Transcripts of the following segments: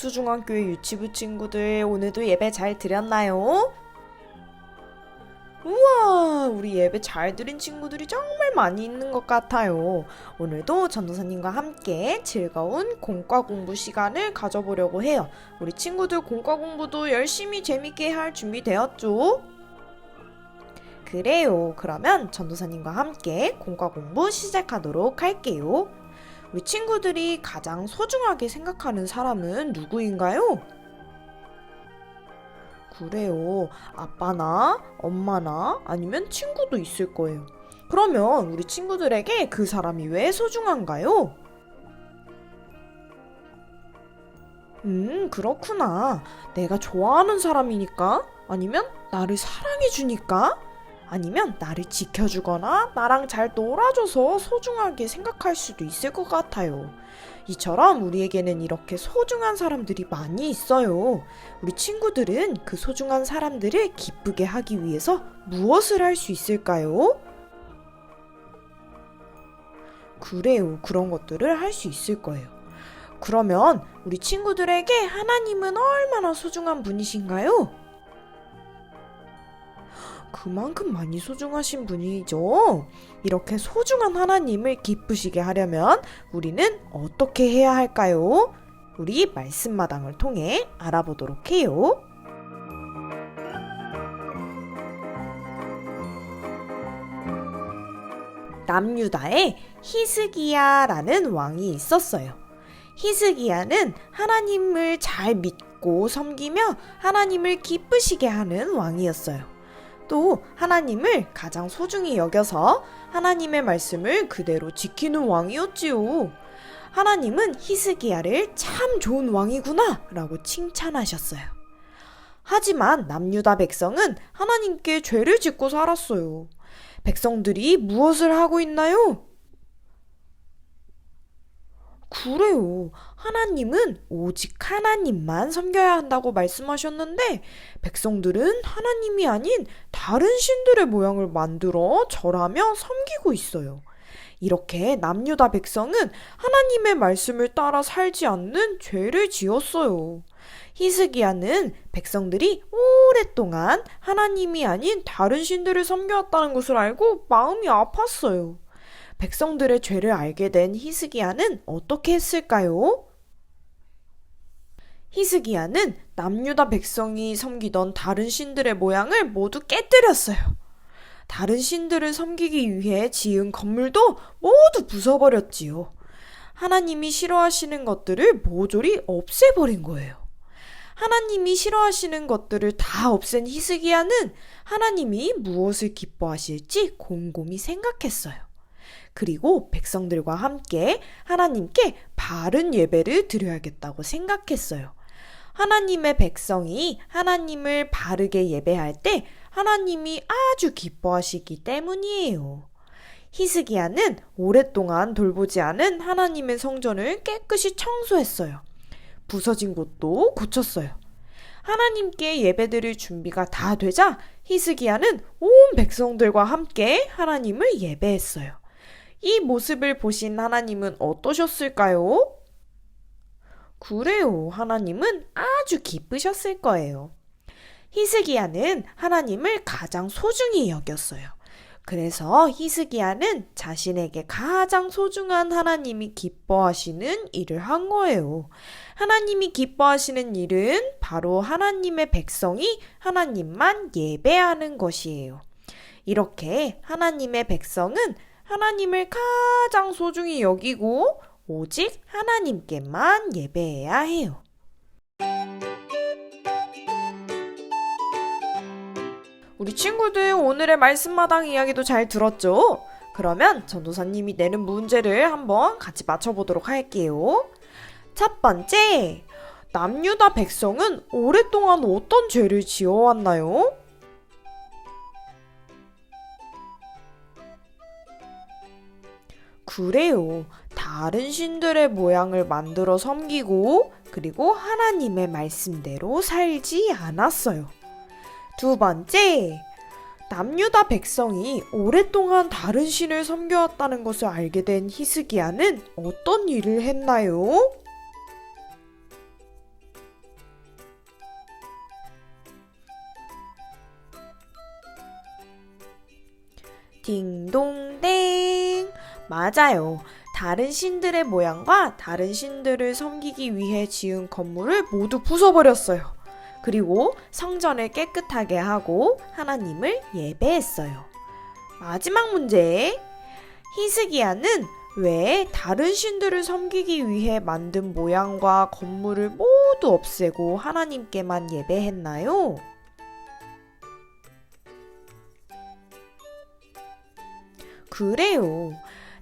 옥수중학교의 유치부 친구들, 오늘도 예배 잘 드렸나요? 우와, 우리 예배 잘 드린 친구들이 정말 많이 있는 것 같아요. 오늘도 전도사님과 함께 즐거운 공과 공부 시간을 가져보려고 해요. 우리 친구들 공과 공부도 열심히 재밌게 할 준비 되었죠? 그래요. 그러면 전도사님과 함께 공과 공부 시작하도록 할게요. 우리 친구들이 가장 소중하게 생각하는 사람은 누구인가요? 그래요. 아빠나 엄마나 아니면 친구도 있을 거예요. 그러면 우리 친구들에게 그 사람이 왜 소중한가요? 그렇구나. 내가 좋아하는 사람이니까? 아니면 나를 사랑해주니까? 아니면 나를 지켜주거나 나랑 잘 놀아줘서 소중하게 생각할 수도 있을 것 같아요. 이처럼 우리에게는 이렇게 소중한 사람들이 많이 있어요. 우리 친구들은 그 소중한 사람들을 기쁘게 하기 위해서 무엇을 할 수 있을까요? 그래요. 그런 것들을 할 수 있을 거예요. 그러면 우리 친구들에게 하나님은 얼마나 소중한 분이신가요? 그만큼 많이 소중하신 분이죠. 이렇게 소중한 하나님을 기쁘시게 하려면 우리는 어떻게 해야 할까요? 우리 말씀마당을 통해 알아보도록 해요. 남유다에 히스기야라는 왕이 있었어요. 히스기야는 하나님을 잘 믿고 섬기며 하나님을 기쁘시게 하는 왕이었어요. 또 하나님을 가장 소중히 여겨서 하나님의 말씀을 그대로 지키는 왕이었지요. 하나님은 히스기야를 참 좋은 왕이구나 라고 칭찬하셨어요. 하지만 남유다 백성은 하나님께 죄를 짓고 살았어요. 백성들이 무엇을 하고 있나요? 그래요. 하나님은 오직 하나님만 섬겨야 한다고 말씀하셨는데 백성들은 하나님이 아닌 다른 신들의 모양을 만들어 절하며 섬기고 있어요. 이렇게 남유다 백성은 하나님의 말씀을 따라 살지 않는 죄를 지었어요. 히스기야는 백성들이 오랫동안 하나님이 아닌 다른 신들을 섬겨왔다는 것을 알고 마음이 아팠어요. 백성들의 죄를 알게 된 히스기야는 어떻게 했을까요? 히스기야는 남유다 백성이 섬기던 다른 신들의 모양을 모두 깨뜨렸어요. 다른 신들을 섬기기 위해 지은 건물도 모두 부숴버렸지요. 하나님이 싫어하시는 것들을 모조리 없애버린 거예요. 하나님이 싫어하시는 것들을 다 없앤 히스기야는 하나님이 무엇을 기뻐하실지 곰곰이 생각했어요. 그리고 백성들과 함께 하나님께 바른 예배를 드려야겠다고 생각했어요. 하나님의 백성이 하나님을 바르게 예배할 때 하나님이 아주 기뻐하시기 때문이에요. 히스기야는 오랫동안 돌보지 않은 하나님의 성전을 깨끗이 청소했어요. 부서진 곳도 고쳤어요. 하나님께 예배드릴 준비가 다 되자 히스기야는 온 백성들과 함께 하나님을 예배했어요. 이 모습을 보신 하나님은 어떠셨을까요? 그래요. 하나님은 아주 기쁘셨을 거예요. 히스기야는 하나님을 가장 소중히 여겼어요. 그래서 히스기야는 자신에게 가장 소중한 하나님이 기뻐하시는 일을 한 거예요. 하나님이 기뻐하시는 일은 바로 하나님의 백성이 하나님만 예배하는 것이에요. 이렇게 하나님의 백성은 하나님을 가장 소중히 여기고 오직 하나님께만 예배해야 해요. 우리 친구들 오늘의 말씀마당 이야기도 잘 들었죠? 그러면 전도사님이 내는 문제를 한번 같이 맞춰보도록 할게요. 첫 번째, 남유다 백성은 오랫동안 어떤 죄를 지어왔나요? 그래요. 다른 신들의 모양을 만들어 섬기고 그리고 하나님의 말씀대로 살지 않았어요. 두 번째, 남유다 백성이 오랫동안 다른 신을 섬겨왔다는 것을 알게 된 히스기야는 어떤 일을 했나요? 딩동댕. 맞아요. 다른 신들의 모양과 다른 신들을 섬기기 위해 지은 건물을 모두 부숴버렸어요. 그리고 성전을 깨끗하게 하고 하나님을 예배했어요. 마지막 문제. 히스기야는 왜 다른 신들을 섬기기 위해 만든 모양과 건물을 모두 없애고 하나님께만 예배했나요? 그래요.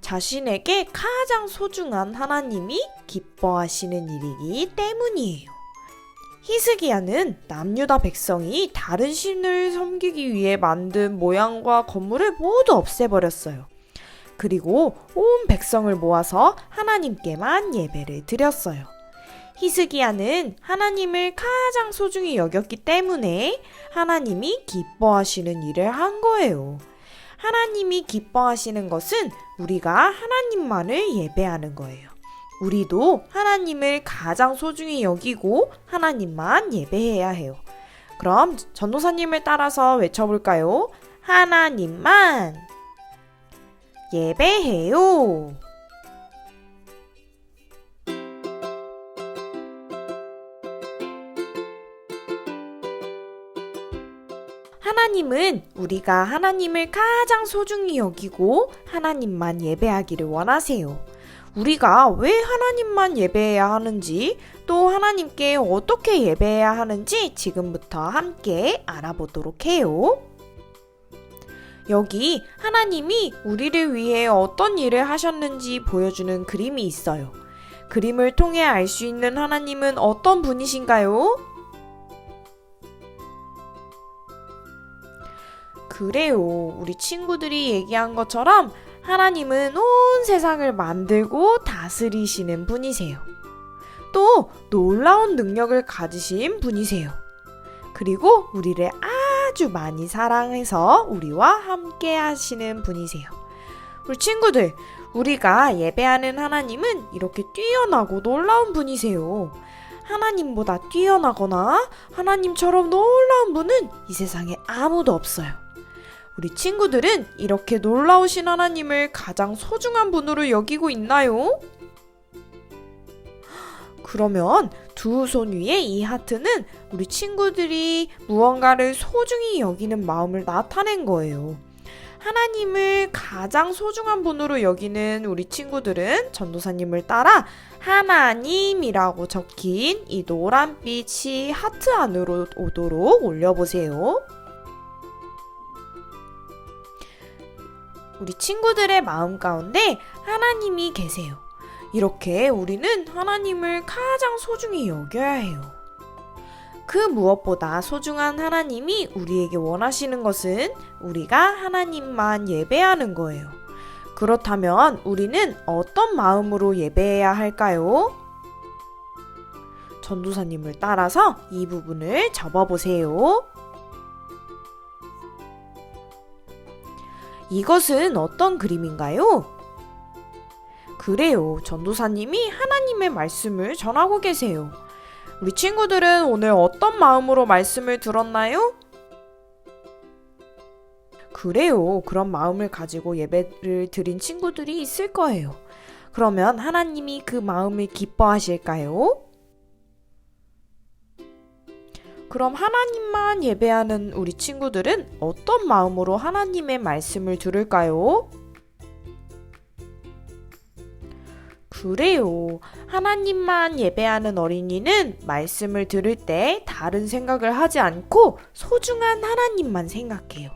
자신에게 가장 소중한 하나님이 기뻐하시는 일이기 때문이에요. 히스기야는 남유다 백성이 다른 신을 섬기기 위해 만든 모양과 건물을 모두 없애버렸어요. 그리고 온 백성을 모아서 하나님께만 예배를 드렸어요. 히스기야는 하나님을 가장 소중히 여겼기 때문에 하나님이 기뻐하시는 일을 한 거예요. 하나님이 기뻐하시는 것은 우리가 하나님만을 예배하는 거예요. 우리도 하나님을 가장 소중히 여기고 하나님만 예배해야 해요. 그럼 전도사님을 따라서 외쳐볼까요? 하나님만 예배해요. 하나님은 우리가 하나님을 가장 소중히 여기고 하나님만 예배하기를 원하세요. 우리가 왜 하나님만 예배해야 하는지, 또 하나님께 어떻게 예배해야 하는지 지금부터 함께 알아보도록 해요. 여기 하나님이 우리를 위해 어떤 일을 하셨는지 보여주는 그림이 있어요. 그림을 통해 알 수 있는 하나님은 어떤 분이신가요? 그래요. 우리 친구들이 얘기한 것처럼 하나님은 온 세상을 만들고 다스리시는 분이세요. 또 놀라운 능력을 가지신 분이세요. 그리고 우리를 아주 많이 사랑해서 우리와 함께 하시는 분이세요. 우리 친구들, 우리가 예배하는 하나님은 이렇게 뛰어나고 놀라운 분이세요. 하나님보다 뛰어나거나 하나님처럼 놀라운 분은 이 세상에 아무도 없어요. 우리 친구들은 이렇게 놀라우신 하나님을 가장 소중한 분으로 여기고 있나요? 그러면 두 손 위에 이 하트는 우리 친구들이 무언가를 소중히 여기는 마음을 나타낸 거예요. 하나님을 가장 소중한 분으로 여기는 우리 친구들은 전도사님을 따라 하나님이라고 적힌 이 노란빛이 하트 안으로 오도록 올려보세요. 우리 친구들의 마음 가운데 하나님이 계세요. 이렇게 우리는 하나님을 가장 소중히 여겨야 해요. 그 무엇보다 소중한 하나님이 우리에게 원하시는 것은 우리가 하나님만 예배하는 거예요. 그렇다면 우리는 어떤 마음으로 예배해야 할까요? 전도사님을 따라서 이 부분을 접어보세요. 이것은 어떤 그림인가요? 그래요. 전도사님이 하나님의 말씀을 전하고 계세요. 우리 친구들은 오늘 어떤 마음으로 말씀을 들었나요? 그래요. 그런 마음을 가지고 예배를 드린 친구들이 있을 거예요. 그러면 하나님이 그 마음을 기뻐하실까요? 그럼 하나님만 예배하는 우리 친구들은 어떤 마음으로 하나님의 말씀을 들을까요? 그래요. 하나님만 예배하는 어린이는 말씀을 들을 때 다른 생각을 하지 않고 소중한 하나님만 생각해요.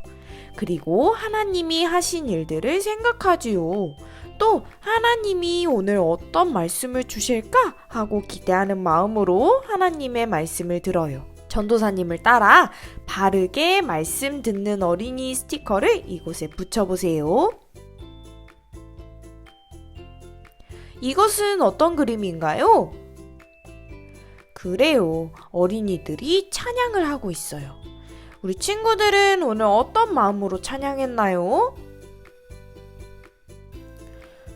그리고 하나님이 하신 일들을 생각하지요. 또 하나님이 오늘 어떤 말씀을 주실까 하고 기대하는 마음으로 하나님의 말씀을 들어요. 전도사님을 따라 바르게 말씀 듣는 어린이 스티커를 이곳에 붙여보세요. 이것은 어떤 그림인가요? 그래요. 어린이들이 찬양을 하고 있어요. 우리 친구들은 오늘 어떤 마음으로 찬양했나요?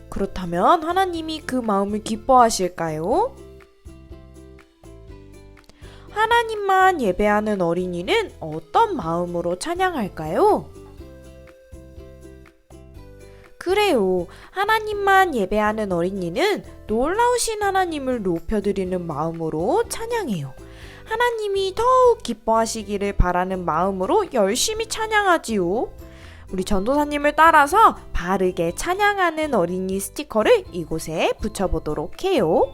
그렇다면 하나님이 그 마음을 기뻐하실까요? 하나님만 예배하는 어린이는 어떤 마음으로 찬양할까요? 그래요. 하나님만 예배하는 어린이는 놀라우신 하나님을 높여드리는 마음으로 찬양해요. 하나님이 더욱 기뻐하시기를 바라는 마음으로 열심히 찬양하지요. 우리 전도사님을 따라서 바르게 찬양하는 어린이 스티커를 이곳에 붙여보도록 해요.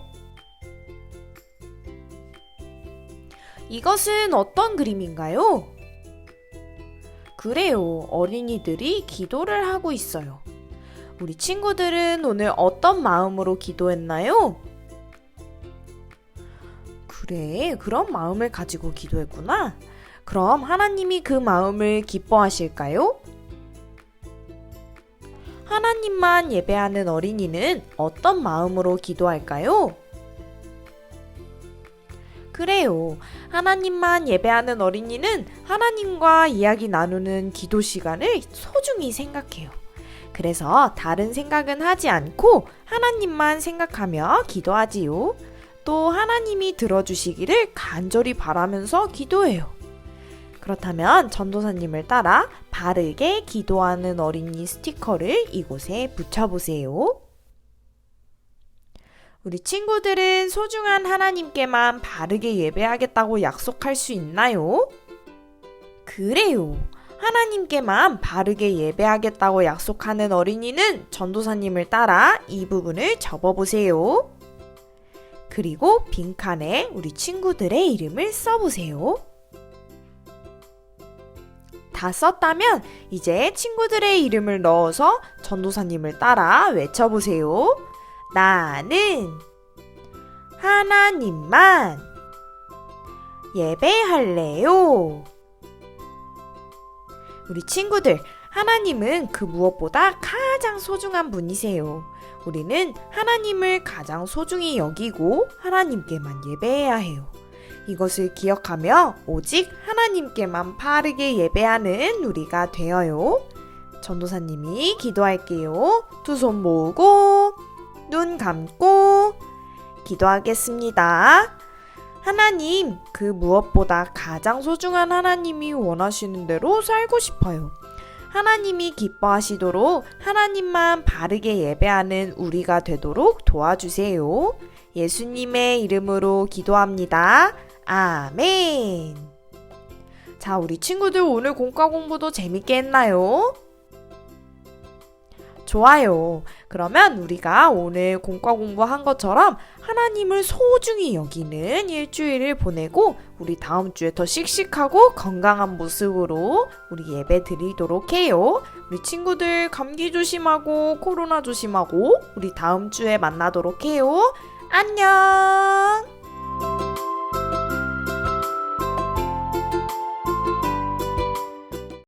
이것은 어떤 그림인가요? 그래요. 어린이들이 기도를 하고 있어요. 우리 친구들은 오늘 어떤 마음으로 기도했나요? 그래, 그런 마음을 가지고 기도했구나. 그럼 하나님이 그 마음을 기뻐하실까요? 하나님만 예배하는 어린이는 어떤 마음으로 기도할까요? 그래요. 하나님만 예배하는 어린이는 하나님과 이야기 나누는 기도 시간을 소중히 생각해요. 그래서 다른 생각은 하지 않고 하나님만 생각하며 기도하지요. 또 하나님이 들어주시기를 간절히 바라면서 기도해요. 그렇다면 전도사님을 따라 바르게 기도하는 어린이 스티커를 이곳에 붙여보세요. 우리 친구들은 소중한 하나님께만 바르게 예배하겠다고 약속할 수 있나요? 그래요. 하나님께만 바르게 예배하겠다고 약속하는 어린이는 전도사님을 따라 이 부분을 접어보세요. 그리고 빈칸에 우리 친구들의 이름을 써보세요. 다 썼다면 이제 친구들의 이름을 넣어서 전도사님을 따라 외쳐보세요. 나는 하나님만 예배할래요. 우리 친구들, 하나님은 그 무엇보다 가장 소중한 분이세요. 우리는 하나님을 가장 소중히 여기고 하나님께만 예배해야 해요. 이것을 기억하며 오직 하나님께만 바르게 예배하는 우리가 되어요. 전도사님이 기도할게요. 두 손 모으고 눈 감고 기도하겠습니다. 하나님, 그 무엇보다 가장 소중한 하나님이 원하시는 대로 살고 싶어요. 하나님이 기뻐하시도록 하나님만 바르게 예배하는 우리가 되도록 도와주세요. 예수님의 이름으로 기도합니다. 아멘. 자, 우리 친구들 오늘 공과 공부도 재밌게 했나요? 좋아요. 그러면 우리가 오늘 공과 공부한 것처럼 하나님을 소중히 여기는 일주일을 보내고 우리 다음 주에 더 씩씩하고 건강한 모습으로 우리 예배 드리도록 해요. 우리 친구들 감기 조심하고 코로나 조심하고 우리 다음 주에 만나도록 해요. 안녕.